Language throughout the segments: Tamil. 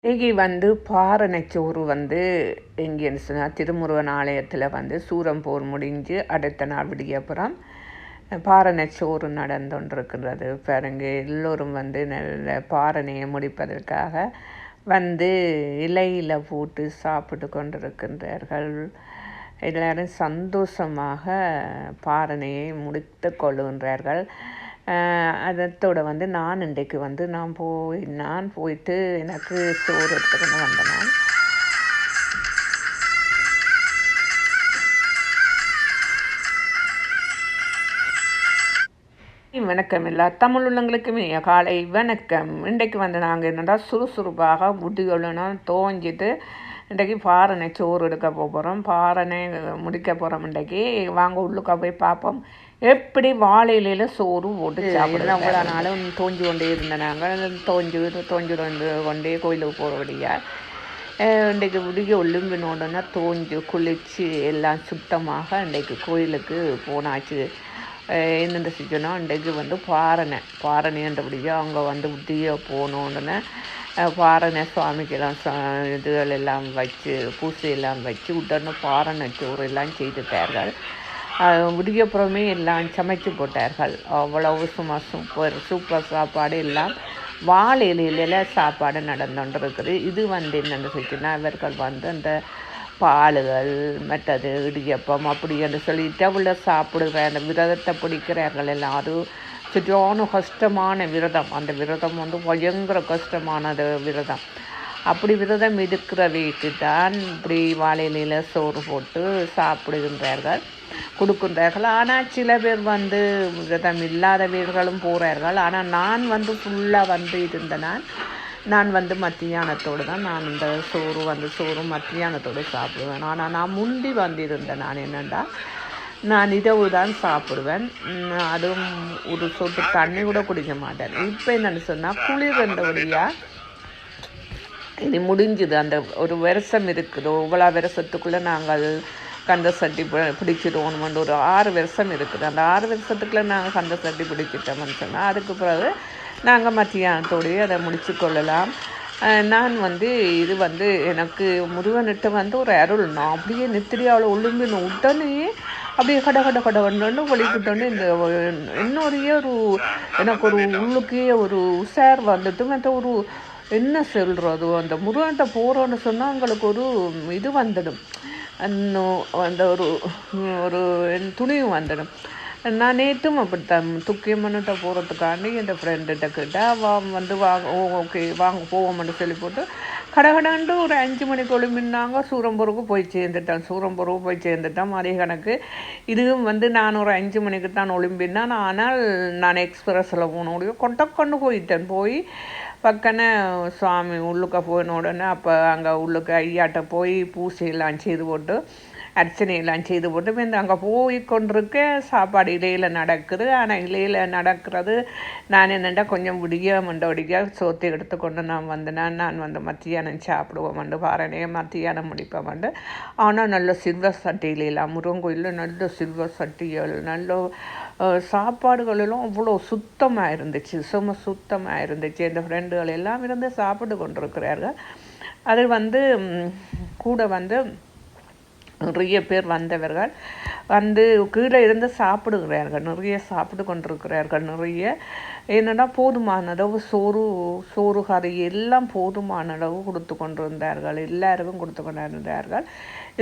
இன்னைக்கு வந்து பாறைச்சோறு வந்து எங்கேன்னு சொன்னால் திருமுருகன் ஆலயத்தில் வந்து சூரம்போர் முடிஞ்சு அடுத்த நாள் விடியப்புறம் பாறைச்சோறு நடந்துകൊണ്ടിருக்கிறது. பாருங்க, எல்லோரும் வந்து நல்ல பாறையை முடிப்பதற்காக வந்து இலையில் போட்டு சாப்பிட்டு கொண்டிருக்கின்றார்கள். எல்லாரும் சந்தோஷமாக பாறையை முடித்து கொள்ளுகின்றார்கள். அதோட வந்து நான் இன்றைக்கு வந்து நான் போயிட்டு எனக்கு சோறு எடுத்துக்கொண்டு வந்தேன். வணக்கம், எல்லா தமிழ் உள்ளங்களுக்குமே காலை வணக்கம். இன்றைக்கு வந்து நாங்கள் என்னென்னா சுறுசுறுப்பாக முட்டிகொள்ளணும் தோஞ்சிட்டு இன்றைக்கு பாறை சோறு எடுக்க போகிறோம். பாறை முடிக்க போகிறோம். இன்றைக்கு வாங்க உள்ளுக்க போய் பார்ப்போம் எப்படி வாழையில சோறு போட்டு சாப்பிடுவோம். அவ்வளோ நாளும் தோஞ்சு கொண்டே இருந்தேன். நாங்கள் தோஞ்சு கொண்டே கோயிலுக்கு போகிறபடியா இன்றைக்கு விடிய ஒழும்பினோடனே தோஞ்சு குளித்து எல்லாம் சுத்தமாக இன்றைக்கு கோயிலுக்கு போனாச்சு. என்னென்ன செஞ்சோன்னா இன்றைக்கு வந்து பாறைன்றபடியாக அங்கே வந்து விடிய போனோடனே பாறை சுவாமிக்கெல்லாம் இதுகள் எல்லாம் வச்சு பூசையெல்லாம் வச்சு உடனே பாறை சோறு எல்லாம் செய்துட்டார்கள். விடியப்புறமே எல்லாம் சமைச்சு போட்டார்கள். அவ்வளவு சூப்பர் சாப்பாடு எல்லாம் வாழை இலையில சாப்பாடு நடந்துகிட்டு. இது வந்து என்னென்னு சொல்லிச்சுன்னா இவர்கள் வந்து அந்த பாலுகள் மற்றது இடியப்பம் அப்படி என்று சொல்லிட்டு அவ்வளோ சாப்பிடுகிற அந்த விரதத்தை பிடிக்கிறார்கள் எல்லாம். அது சரியான கஷ்டமான விரதம். அந்த விரதம் வந்து பயங்கர கஷ்டமானது விரதம். அப்படி விரதம் இருக்கிறவைக்கு தான் இப்படி வாழையில சோறு போட்டு சாப்பிடுகின்றார்கள், கொடுக்கின்றார்கள். ஆனால் சில பேர் வந்து விரதம் இல்லாதவர்களும் போகிறார்கள். ஆனால் நான் வந்து ஃபுல்லாக வந்து இருந்தேன். நான் வந்து மத்தியானத்தோடு தான் நான் இந்த சோறு மத்தியானத்தோடு சாப்பிடுவேன். ஆனால் நான் முந்தி வந்திருந்தேன். நான் என்னென்னா நான் இரவு தான் சாப்பிடுவேன். அதுவும் ஒரு சொட்டு தண்ணி கூட குடிக்க மாட்டேன். இப்போ என்னென்னு சொன்னால் குளிர் இருந்தபடியாக இது முடிஞ்சுது. அந்த ஒரு வருஷம் இருக்குது. இவ்வளோ வருஷத்துக்குள்ளே நாங்கள் கந்த சட்டி பிடிச்சிடுவோம்னு ஒரு 6 வருஷம் இருக்குது. அந்த 6 வருஷத்துக்குள்ளே நாங்கள் கந்த சட்டி பிடிச்சிட்டோம்னு சொன்னால் அதுக்கு பிறகு நாங்கள் மத்தியானத்தோடையே அதை முடிச்சு கொள்ளலாம். நான் வந்து இது வந்து எனக்கு முருகன்கிட்ட வந்து ஒரு அருள். நான் அப்படியே நெத்திரியாவில் ஒழும்பின உடனே அப்படியே கடன்னு வலிக்கிட்டோன்னு இந்த என்னுடைய எனக்கு ஒரு உள்ளுக்கே ஒரு உஷார் வந்துட்டு மற்ற ஒரு என்ன சொல்கிறது, அந்த முருகன்கிட்ட போகிறோன்னு சொன்னால் அவங்களுக்கு ஒரு இது வந்துடும், அந்த ஒரு துணியும் வந்துடும். நான் நேற்றும் அப்படித்தான் துக்கியம்மன்கிட்ட போகிறதுக்காண்டி என் ஃப்ரெண்டுகிட்ட கேட்டால் வந்து ஓகே வாங்க போவோம்னு சொல்லி போட்டு கடகடாண்டு ஒரு 5 மணிக்கு ஒளிமின்னாங்க. சூரம்பூருக்கு போய் சேர்ந்துட்டேன். அதே கணக்கு இதுவும் வந்து நான் ஒரு 5 மணிக்கு தான் ஒளிம்பினான். ஆனால் நான் எக்ஸ்பிரஸில் போன முடியும் கொண்டு போய் பக்கன சுவாமி உள்ளுக்க போயின உடனே அப்போ அங்கே உள்ளுக்க ஐயாட்ட போய் பூசையெல்லாம் செய்து போட்டு அர்ச்சனையெல்லாம் செய்து போட்டு வந்து அங்கே போய் கொண்டிருக்க சாப்பாடு இலையில் நடக்குது. ஆனால் இலையில் நடக்கிறது நான் என்னென்னா கொஞ்சம் விடிய சோத்தை எடுத்துக்கொண்டு நான் வந்து மத்தியானம் சாப்பிடுவோம் பாறைனையே மத்தியானம் முடிப்பேன். ஆனால் நல்ல சில்வர் சட்டியிலாம் முருங்கோயிலில் நல்ல சில்வர் சட்டிகள் நல்ல சாப்பாடுகளெல்லாம் அவ்வளோ சுத்தமாக இருந்துச்சு, சுத்தமாக இருந்துச்சு. இந்த ஃப்ரெண்டுகள் எல்லாம் இருந்து சாப்பிட்டு கொண்டிருக்கிறார்கள். அது வந்து கூட வந்து நிறைய பேர் வந்தவர்கள் வந்து கீழே இருந்து சாப்பிடுகிறார்கள், நிறைய சாப்பிட்டு கொண்டிருக்கிறார்கள். நிறைய என்னென்னா போதுமான அளவு சோறு கறி எல்லாம் போதுமான அளவு கொடுத்து கொண்டிருந்தார்கள். எல்லாருக்கும் கொடுத்து கொண்டிருந்தார்கள்.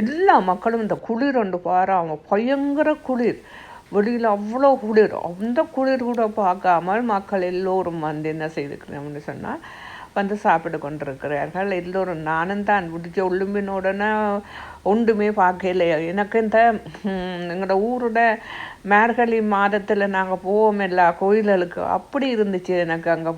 எல்லா மக்களும் இந்த குளிர் பாரு, அவங்க பயங்கர குளிர், வெளியில் அவ்வளோ குளிர். அந்த குளிர் கூட பார்க்காமல் மக்கள் எல்லோரும் வந்து என்ன செய்திருக்கிறோம்னு சொன்னால் வந்து சாப்பிட்டு கொண்டிருக்கிறார்கள் எல்லோரும். நானும் தான் விடிச்ச உள்ளும்பினோடனே ஒன்றுமே பார்க்கல. எனக்கு இந்த எங்களோட ஊரோட மார்கழி மாதத்தில் நாங்கள் போவோம் எல்லா கோயில்களுக்கு, அப்படி இருந்துச்சு எனக்கு. அங்கே